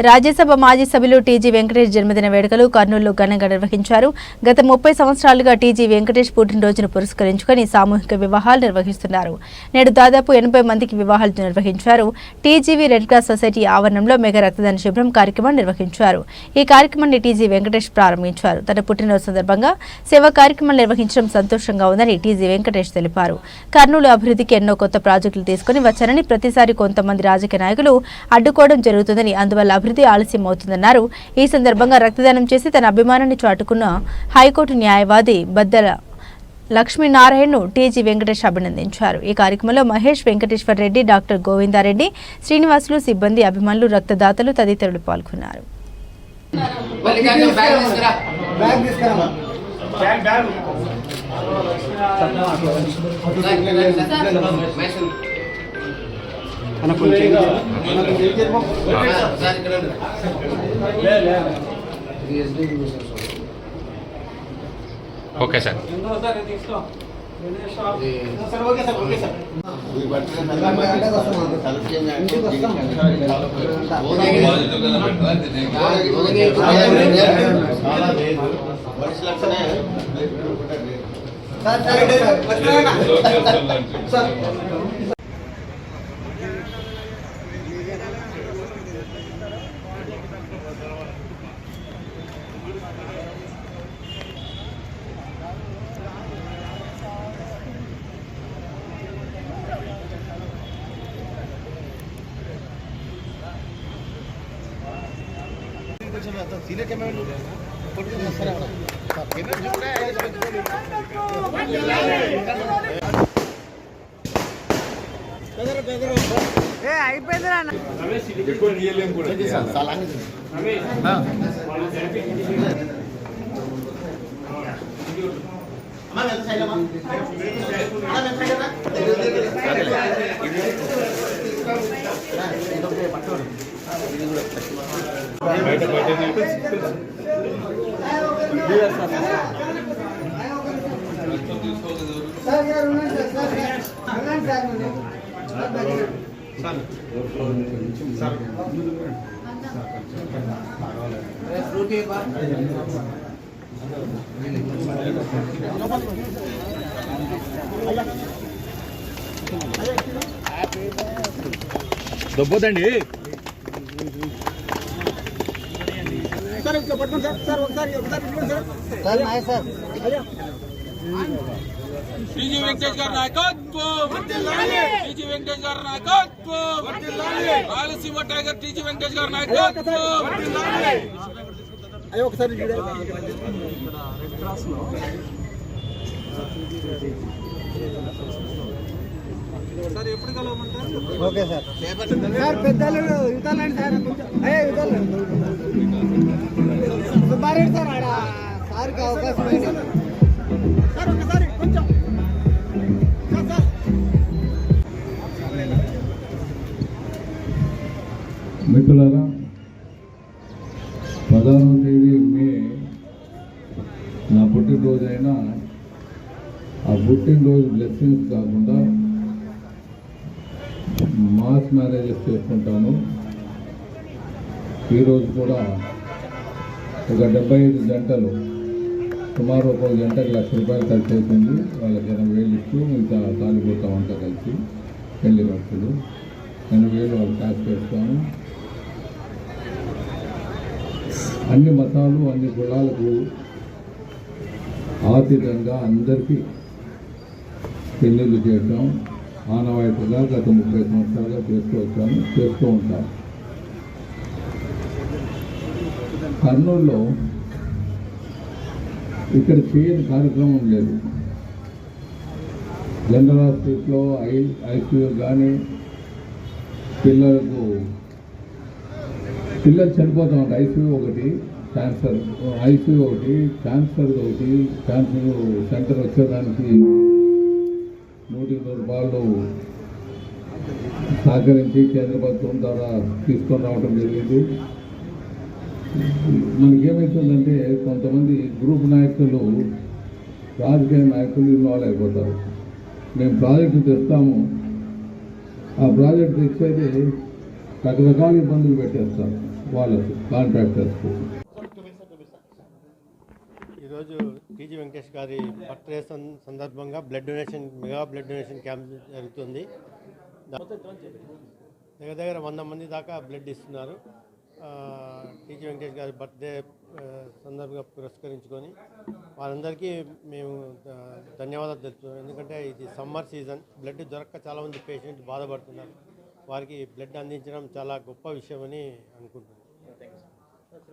రాజ్యసభ మాజీ సభ్యులు టీజీ వెంకటేష్ జన్మదిన వేడుకలు కర్నూలులో ఘనంగా నిర్వహించారు. గత 30 సంవత్సరాలుగా టీజీ వెంకటేష్ పుట్టినరోజును పురస్కరించుకుని సామూహిక వివాహాలు నిర్వహిస్తున్నారు. నేడు దాదాపు 80 మందికి వివాహాలు నిర్వహించారు. టీజీవీ రెడ్ క్రాస్ సొసైటీ ఆవరణంలో మెగా రక్తదాన శిబిరం కార్యక్రమాన్ని నిర్వహించారు. ఈ కార్యక్రమాన్ని టీజీ వెంకటేష్ ప్రారంభించారు. తన పుట్టినరోజు సందర్భంగా సేవా కార్యక్రమాలు నిర్వహించడం సంతోషంగా ఉందని టీజీ వెంకటేష్ తెలిపారు. కర్నూలు అభివృద్ధికి ఎన్నో కొత్త ప్రాజెక్టులు తీసుకుని వచ్చారని, ప్రతిసారి కొంతమంది రాజకీయ నాయకులు అడ్డుకోవడం జరుగుతుందని, అందువల్ల అభివృద్ధి ఆలస్యం అవుతుందన్నారు. ఈ సందర్భంగా రక్తదానం చేసి తన అభిమానాన్ని చాటుకున్న హైకోర్టు న్యాయవాది బద్దల లక్ష్మీనారాయణను టీజీ వెంకటేష్ అభినందించారు. ఈ కార్యక్రమంలో మహేష్, వెంకటేశ్వర రెడ్డి, డాక్టర్ గోవిందారెడ్డి, శ్రీనివాసులు, సిబ్బంది, అభిమానులు, రక్తదాతలు తదితరులు పాల్గొన్నారు. Okay sir. దొబ్బొద్దండి సార్. ఇట్లా పట్టుకోండి సార్. సార్ ఒకసారి సార్. టీజీ వెంకటేష్ గారి నాయకత్వం, టీజీ వెంకటేష్ గారి నాయకత్వం, రాయలసీమ టైగర్ టీజీ వెంకటేష్ గారి నాయకత్వం. ఒకసారి రెడ్ క్రాస్ లో సార్ ఎప్పుడు కలవమంటారు? Okay sir. సార్ పెద్దలు యువతలండి సార్. సుబ్బారెడ్డి సార్ ఆడ సార్కి అవకాశం సార్. ఒకసారి కొంచెం మిత్రులారా, 16వ తేదీ మే నా పుట్టినరోజు అయినా ఆ పుట్టినరోజు బ్లెస్సింగ్స్ కాకుండా మాస్ మ్యారేజెస్ చేసుకుంటాను. ఈరోజు కూడా ఒక 75 జంటలు, సుమారు ఒక జంటకు ₹1,00,000 ఖర్చు అవుతుంది. వాళ్ళకి 80,000 ఇస్తూ ఇంకా తాలిపోతాం అంతా కలిసి పెళ్లి ఖర్చులు 80,000 వాళ్ళు క్యాష్ చేస్తాను. అన్ని మతాలు, అన్ని కులాలకు ఆర్థికంగా అందరికీ పెళ్ళిళ్ళు చేయటం ఆనవాయితీగా గత 30 సంవత్సరాలుగా చేస్తూ ఉంటాను. కర్నూలులో ఇక్కడ చేయని కార్యక్రమం లేదు. జనరల్ హాస్పిటల్లో ఐసీయూ కానీ పిల్లలు చనిపోతూ ఉంటాయి. ఐసీయూ ఒకటి, క్యాన్సర్ ఐసీయూ ఒకటి, క్యాన్సర్ ఒకటి. క్యాన్సర్ సెంటర్ వచ్చేదానికి ₹100 సహకరించి కేంద్ర ప్రభుత్వం ద్వారా తీసుకొని రావడం జరిగింది. మనకేమవుతుందంటే కొంతమంది గ్రూప్ నాయకులు, రాజకీయ నాయకులు ఇన్వాల్వ్ అయిపోతారు. మేము ప్రాజెక్టు తెస్తాము, ఆ ప్రాజెక్టు తెచ్చేది రకరకాల ఇబ్బందులు పెట్టేస్తారు. వాళ్ళకు కాంట్రాక్టర్స్కు. ఈరోజు టీజీ వెంకటేష్ గారి బర్త్డే సందర్భంగా మెగా బ్లడ్ డొనేషన్ క్యాంప్ జరుగుతుంది. దగ్గర 100 మంది దాకా బ్లడ్ ఇస్తున్నారు. టీజీ వెంకటేష్ గారి బర్త్డే సందర్భంగా పురస్కరించుకొని వారందరికీ మేము ధన్యవాదాలు తెలుపుతున్నాం. ఎందుకంటే ఇది సమ్మర్ సీజన్, బ్లడ్ దొరక్క చాలామంది పేషెంట్ బాధపడుతున్నారు. వారికి బ్లడ్ అందించడం చాలా గొప్ప విషయమని అనుకుంటున్నాను.